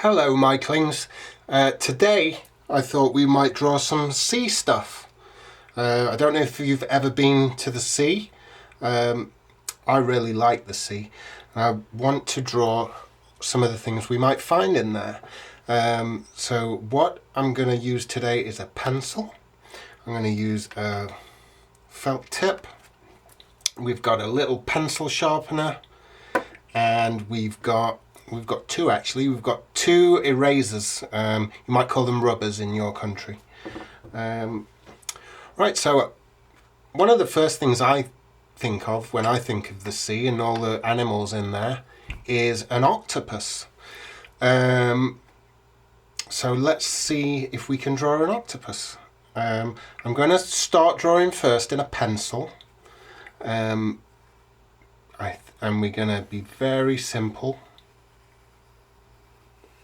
Hello Mikelings. Today I thought we might draw some sea stuff. I don't know if you've ever been to the sea. I really like the sea. I want to draw some of the things we might find in there. So what I'm going to use today is a pencil. I'm going to use a felt tip. We've got a little pencil sharpener, and we've got two actually. We've got two erasers. You might call them rubbers in your country. Right, so one of the first things I think of when I think of the sea and all the animals in there is an octopus. So let's see if we can draw an octopus. I'm going to start drawing first in a pencil. And we're going to be very simple.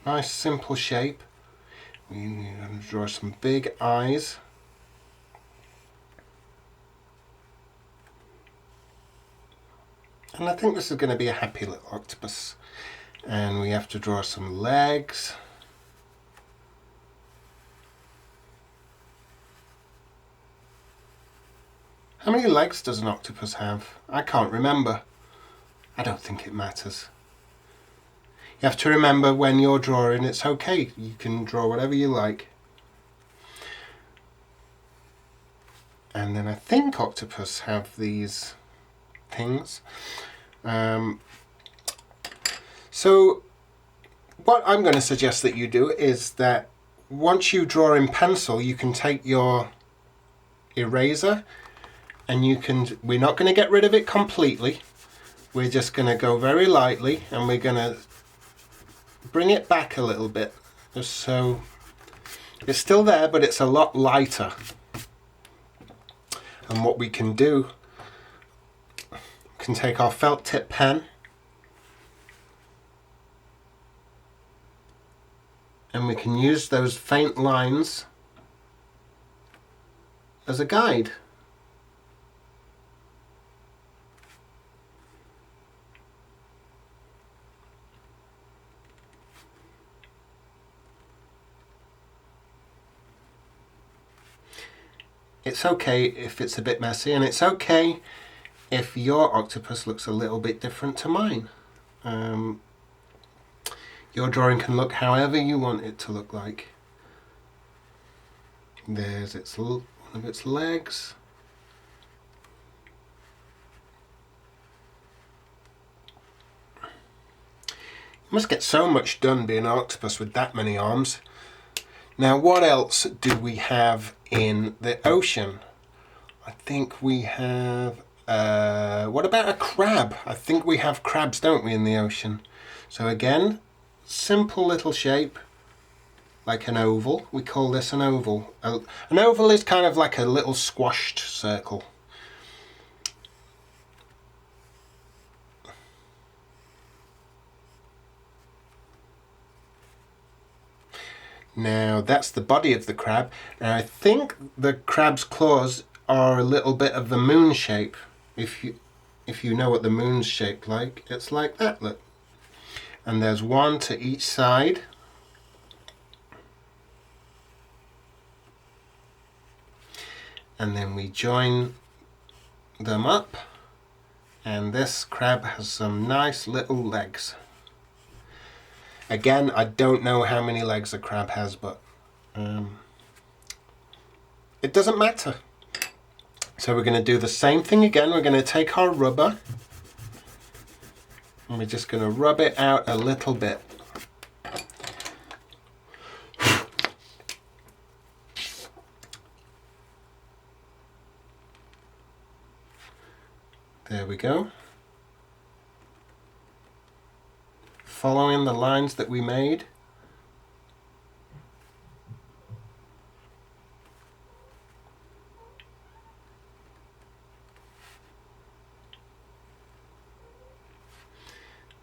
Nice simple shape. We're going to draw some big eyes. And I think this is going to be a happy little octopus. And we have to draw some legs. How many legs does an octopus have? I can't remember. I don't think it matters. You have to remember when you're drawing, it's okay. You can draw whatever you like. And then I think octopus have these things. So what I'm going to suggest that you do is that once you draw in pencil, you can take your eraser and we're not going to get rid of it completely. We're just going to go very lightly, and we're going to bring it back a little bit, just so it's still there, but it's a lot lighter. And what we can do, we can take our felt tip pen and we can use those faint lines as a guide. It's okay if it's a bit messy, and it's okay if your octopus looks a little bit different to mine. Your drawing can look however you want it to look like. There's one of its legs. You must get so much done being an octopus with that many arms. Now, what else do we have in the ocean? I think we have, what about a crab? I think we have crabs, don't we, in the ocean? So again, simple little shape, like an oval. We call this an oval. An oval is kind of like a little squashed circle. Now that's the body of the crab, and I think the crab's claws are a little bit of the moon shape. If you know what the moon's shaped like, it's like that, look. And there's one to each side. And then we join them up, and this crab has some nice little legs. Again, I don't know how many legs a crab has, but it doesn't matter. So we're going to do the same thing again. We're going to take our rubber and we're just going to rub it out a little bit. There we go. Following the lines that we made.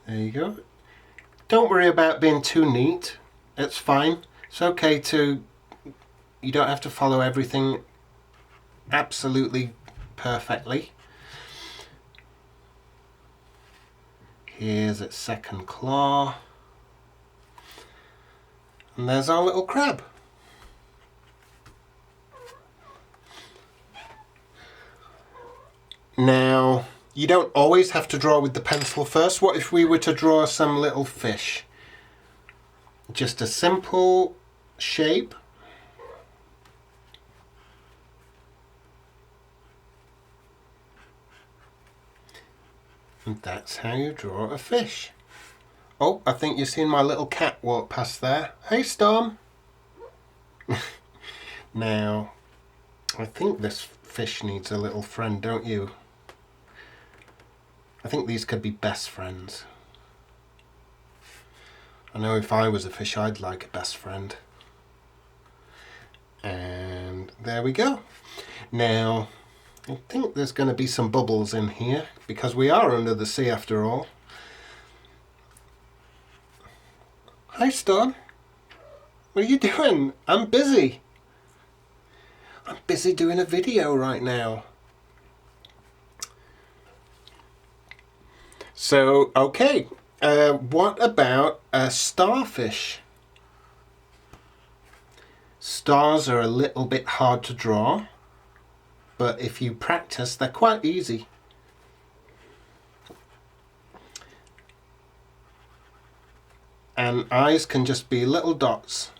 There you go. Don't worry about being too neat. It's fine. It's okay you don't have to follow everything absolutely perfectly. Here's its second claw. And there's our little crab. Now, you don't always have to draw with the pencil first. What if we were to draw some little fish? Just a simple shape. And that's how you draw a fish. Oh, I think you've seen my little cat walk past there. Hey, Storm. Now, I think this fish needs a little friend, don't you? I think these could be best friends. I know if I was a fish, I'd like a best friend. And there we go. Now, I think there's going to be some bubbles in here because we are under the sea after all. Hi, Storm. What are you doing? I'm busy. I'm busy doing a video right now. So, okay. What about a starfish? Stars are a little bit hard to draw, but if you practice, they're quite easy. And eyes can just be little dots.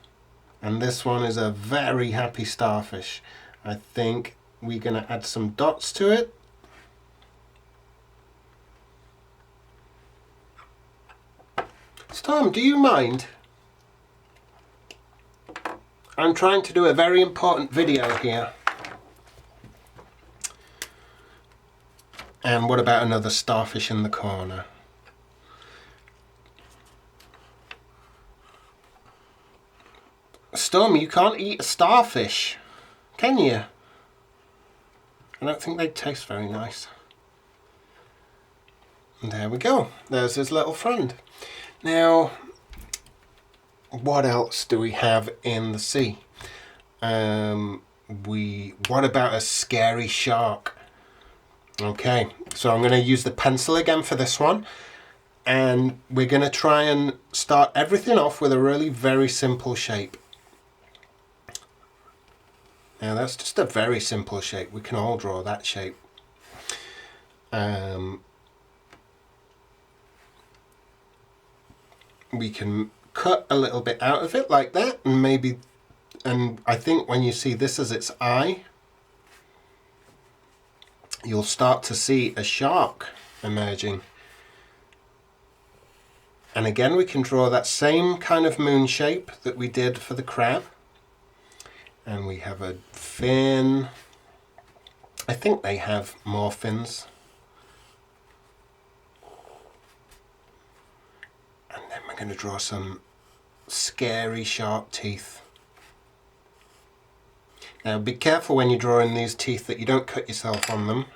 And this one is a very happy starfish. I think we're going to add some dots to it. Storm, do you mind? I'm trying to do a very important video here. And what about another starfish in the corner? Storm, you can't eat a starfish, can you? I don't think they taste very nice. And there we go. There's his little friend. Now, what else do we have in the sea? What about a scary shark? Okay, so I'm going to use the pencil again for this one. And we're going to try and start everything off with a really very simple shape. Now that's just a very simple shape. We can all draw that shape. We can cut a little bit out of it like that, and I think when you see this as its eye, you'll start to see a shark emerging. And again, we can draw that same kind of moon shape that we did for the crab. And we have a fin. I think they have more fins. And then we're going to draw some scary sharp teeth. Now be careful when you're drawing these teeth that you don't cut yourself on them.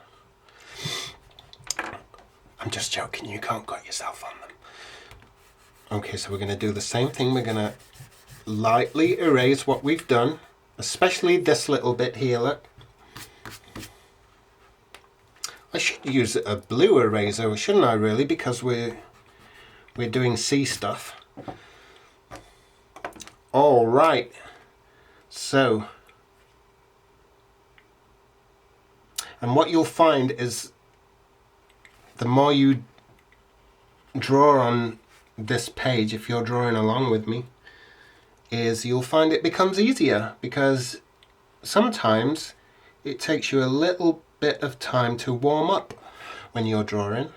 I'm just joking, you can't cut yourself on them. Okay, so we're going to do the same thing. We're going to lightly erase what we've done. Especially this little bit here, look. I should use a blue eraser, shouldn't I really, because we're doing sea stuff. All right. So, and what you'll find is the more you draw on this page, if you're drawing along with me, is you'll find it becomes easier, because sometimes it takes you a little bit of time to warm up when you're drawing.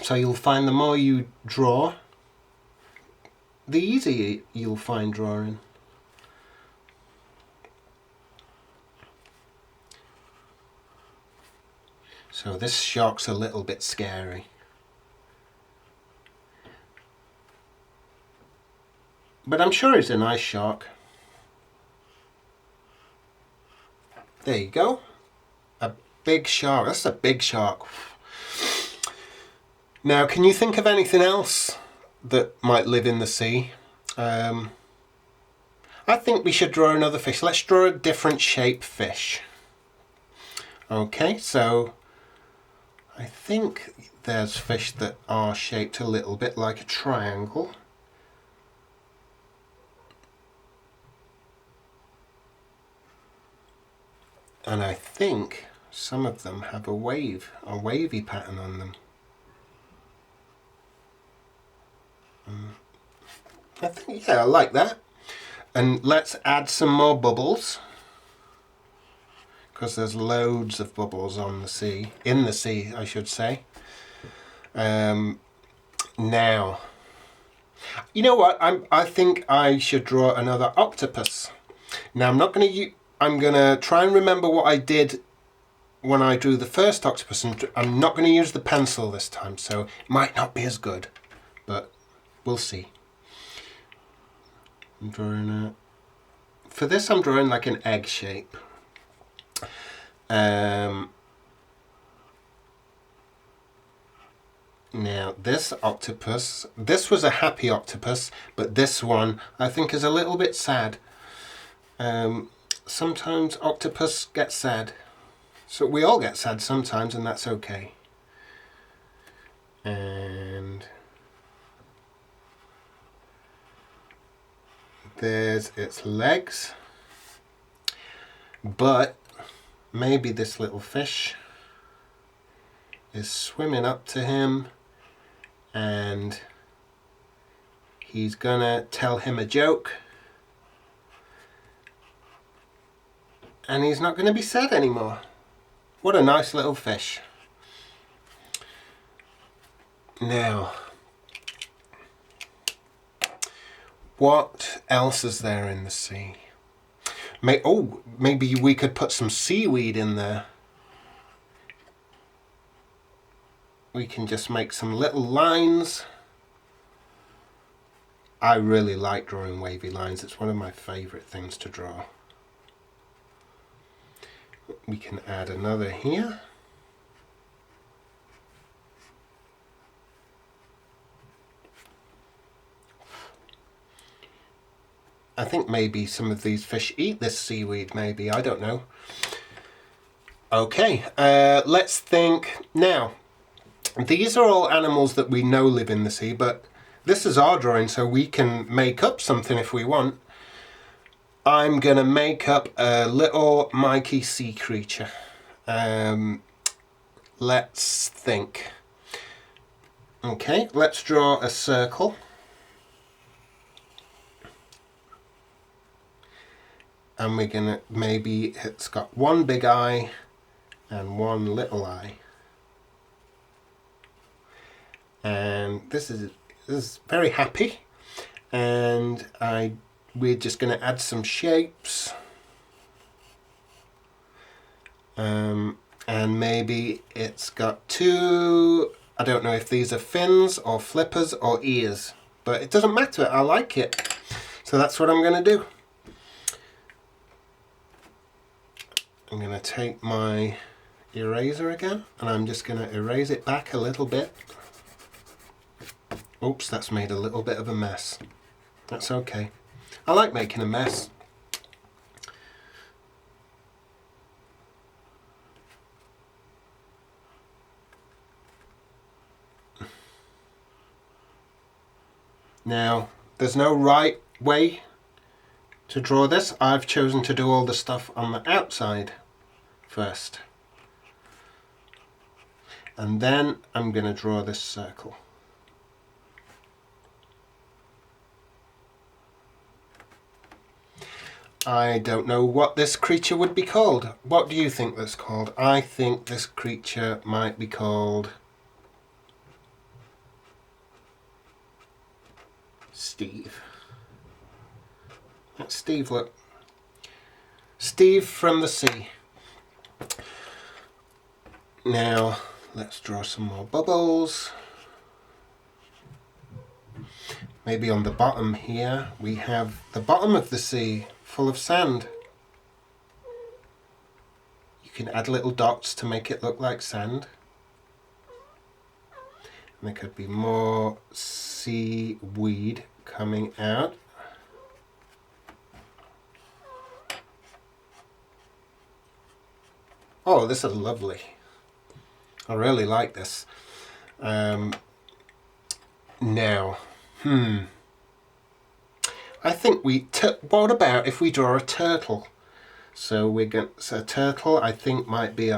So you'll find the more you draw, the easier you'll find drawing. So this shark's a little bit scary. But I'm sure it's a nice shark. There you go. A big shark. That's a big shark. Now, can you think of anything else that might live in the sea? I think we should draw another fish. Let's draw a different shape fish. Okay, so I think there's fish that are shaped a little bit like a triangle. And I think some of them have a wavy pattern on them. I think, yeah, I like that. And let's add some more bubbles, because there's loads of bubbles on the sea, in the sea, I should say. Now, you know what? I think I should draw another octopus. Now I'm gonna try and remember what I did when I drew the first octopus, and I'm not going to use the pencil this time, so it might not be as good, but we'll see. I'm drawing for this I'm drawing like an egg shape. Now this octopus, this was a happy octopus, but this one I think is a little bit sad. Sometimes octopus get sad. So we all get sad sometimes, and that's okay. And there's its legs. But maybe this little fish is swimming up to him and he's gonna tell him a joke. And he's not gonna be sad anymore. What a nice little fish. Now, what else is there in the sea? Maybe we could put some seaweed in there. We can just make some little lines. I really like drawing wavy lines. It's one of my favourite things to draw. We can add another here. I think maybe some of these fish eat this seaweed, maybe, I don't know. Okay, let's think now. These are all animals that we know live in the sea, but this is our drawing, so we can make up something if we want. I'm gonna make up a little Mikey sea creature. Let's think. Okay, let's draw a circle. And we're gonna, maybe it's got one big eye and one little eye. And this is very happy. And we're just gonna add some shapes. And maybe it's got two, I don't know if these are fins or flippers or ears, but it doesn't matter, I like it. So that's what I'm gonna do. I'm going to take my eraser again and I'm just going to erase it back a little bit. Oops, that's made a little bit of a mess. That's okay. I like making a mess. Now, there's no right way to draw this. I've chosen to do all the stuff on the outside first. And then I'm going to draw this circle. I don't know what this creature would be called. What do you think that's called? I think this creature might be called Steve. That's Steve, look. Steve from the sea. Now, let's draw some more bubbles. Maybe on the bottom here, we have the bottom of the sea full of sand. You can add little dots to make it look like sand. And there could be more seaweed coming out. Oh, this is lovely. I really like this. Now, I think what about if we draw a turtle? So a turtle, I think, might be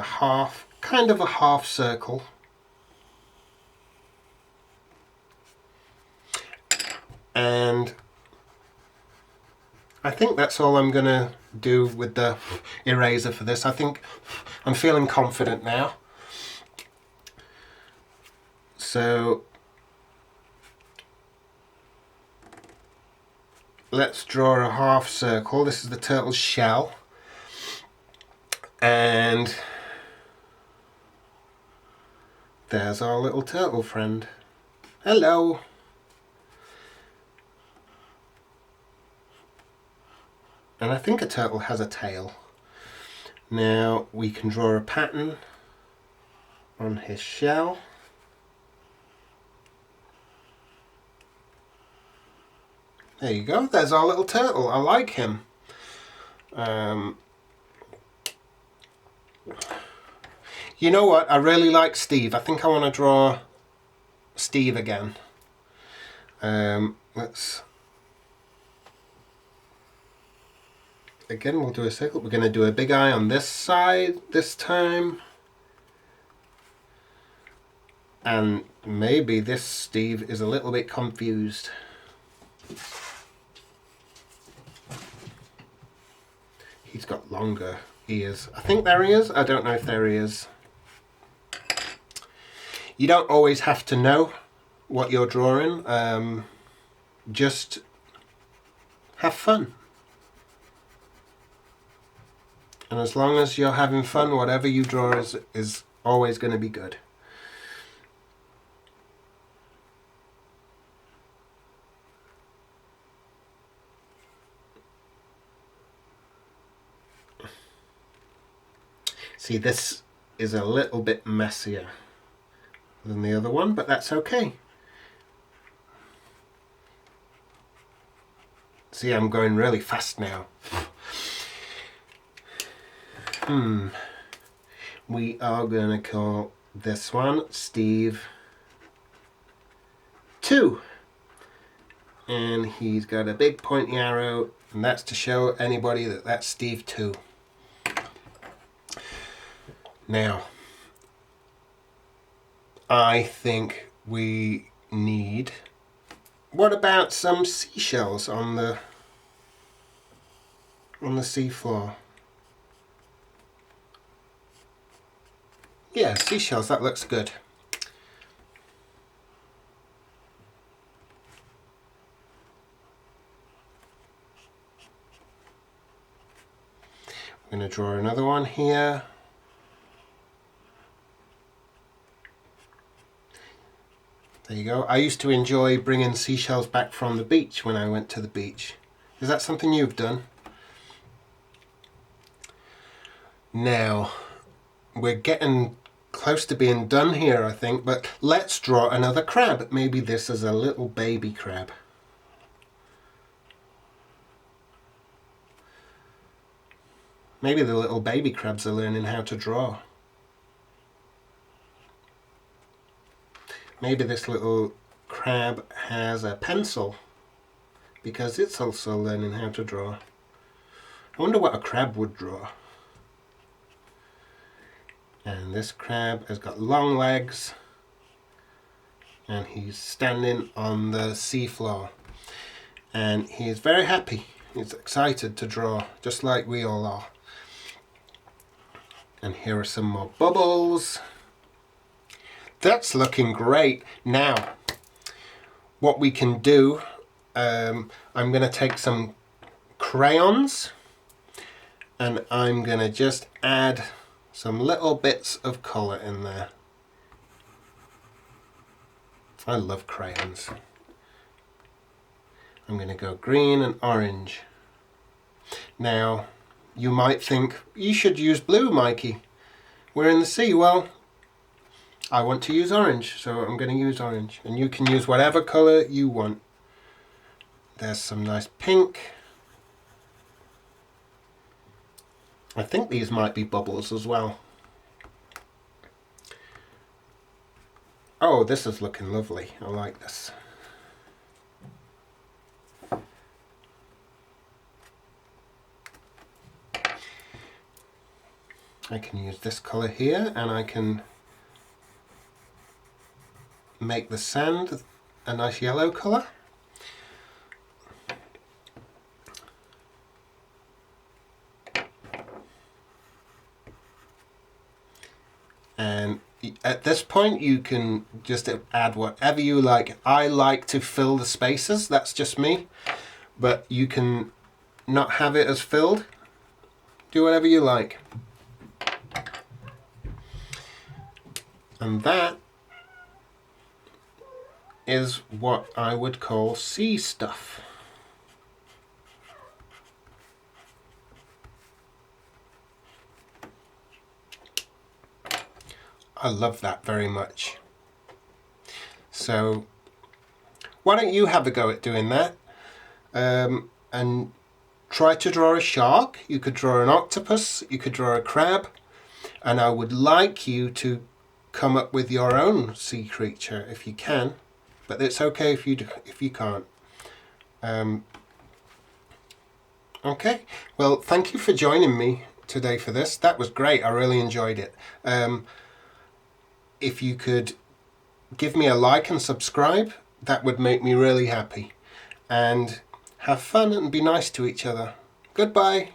kind of a half circle. And I think that's all I'm gonna do with the eraser for this. I think I'm feeling confident now. So let's draw a half circle. This is the turtle's shell. And there's our little turtle friend. Hello. And I think a turtle has a tail. Now we can draw a pattern on his shell. There you go, there's our little turtle. I like him. You know what, I really like Steve. I think I want to draw Steve again. Again, we'll do a circle. We're going to do a big eye on this side this time. And maybe this Steve is a little bit confused. He's got longer ears. I think there he is. I don't know if there he is. You don't always have to know what you're drawing. Just have fun. And as long as you're having fun, whatever you draw is always going to be good. See, this is a little bit messier than the other one, but that's okay. See, I'm going really fast now. We are going to call this one Steve 2. And he's got a big pointy arrow, and that's to show anybody that that's Steve 2. Now, I think we need... What about some seashells on the seafloor? Yeah, seashells, that looks good. I'm going to draw another one here. There you go. I used to enjoy bringing seashells back from the beach when I went to the beach. Is that something you've done? Now, we're getting close to being done here, I think, but let's draw another crab. Maybe this is a little baby crab. Maybe the little baby crabs are learning how to draw. Maybe this little crab has a pencil because it's also learning how to draw. I wonder what a crab would draw. And this crab has got long legs and he's standing on the seafloor. And he's very happy. He's excited to draw, just like we all are. And here are some more bubbles. That's looking great. Now, what we can do, I'm going to take some crayons and I'm going to just add some little bits of colour in there. I love crayons. I'm going to go green and orange. Now, you might think, you should use blue, Mikey. We're in the sea. Well, I want to use orange, so I'm going to use orange. And you can use whatever colour you want. There's some nice pink. I think these might be bubbles as well. Oh, this is looking lovely. I like this. I can use this colour here, and I can make the sand a nice yellow colour. And at this point you can just add whatever you like. I like to fill the spaces, that's just me, but you can not have it as filled. Do whatever you like. And that is what I would call sea stuff. I love that very much. So why don't you have a go at doing that, and try to draw a shark. You could draw an octopus, you could draw a crab, and I would like you to come up with your own sea creature if you can, but it's okay if you can't. Okay, well, thank you for joining me today for this. That was great. I really enjoyed it. If you could give me a like and subscribe, that would make me really happy. And have fun and be nice to each other. Goodbye.